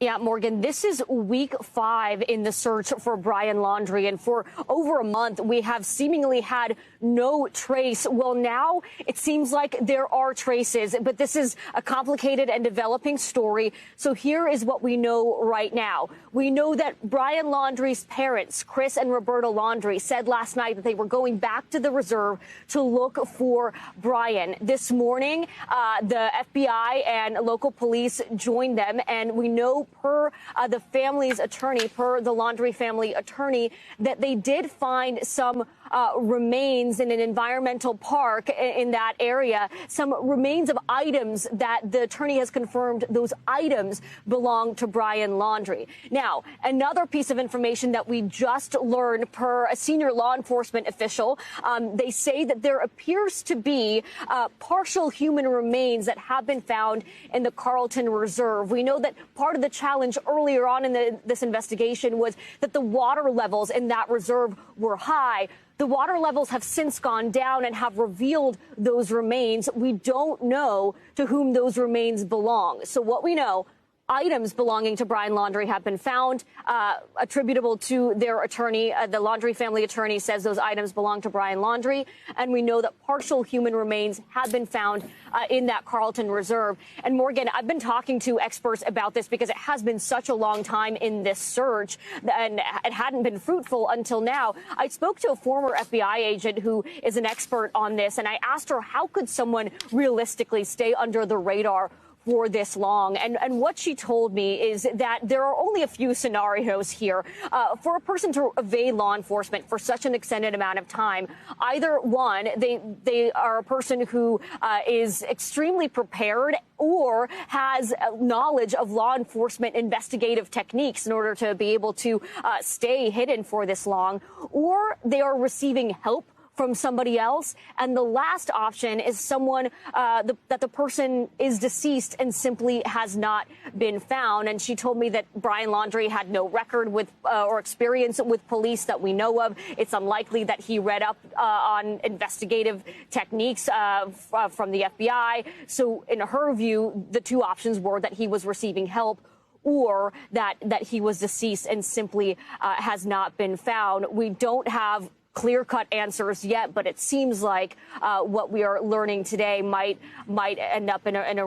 Yeah, Morgan, this is week 5 in the search for Brianlaundrie, and for over a month, we have seemingly had no trace. Well, now it seems like there are traces, but this is a complicated and developing story. So here is what we know right now. We know that Brianlaundrie's parents, Chris and Roberta Laundrie, said last night that they were going back to the reserve to look for Brian. This morning, the FBI and local police joined them, and we know per the family's attorney, per the Laundrie family attorney, that they did find some remains in an environmental park in that area, some remains of items that the attorney has confirmed those items belong to Brianlaundrie. Now, another piece of information that we just learned per a senior law enforcement official, they say that there appears to be partial human remains that have been found in the Carlton Reserve. We know that part of the challenge earlier on in this investigation was that the water levels in that reserve were high. The water levels have since gone down and have revealed those remains. We don't know to whom those remains belong. So what we know, items belonging to Brianlaundrie have been found, attributable to their attorney. The Laundrie family attorney says those items belong to Brianlaundrie, and we know that partial human remains have been found in that Carlton Reserve. And Morgan, I've been talking to experts about this because it has been such a long time in this search, and it hadn't been fruitful until now. I spoke to a former FBI agent who is an expert on this, and I asked her, how could someone realistically stay under the radar for this long? And what she told me is that there are only a few scenarios here for a person to evade law enforcement for such an extended amount of time. Either one, they are a person who is extremely prepared or has knowledge of law enforcement investigative techniques in order to be able to stay hidden for this long, or they are receiving help from somebody else. And the last option is someone that the person is deceased and simply has not been found. And she told me that Brianlaundrie had no record with or experience with police that we know of. It's unlikely that he read up on investigative techniques from the FBI. So in her view, the two options were that he was receiving help or that he was deceased and simply has not been found. We don't have clear-cut answers yet, but it seems like what we are learning today might end up in a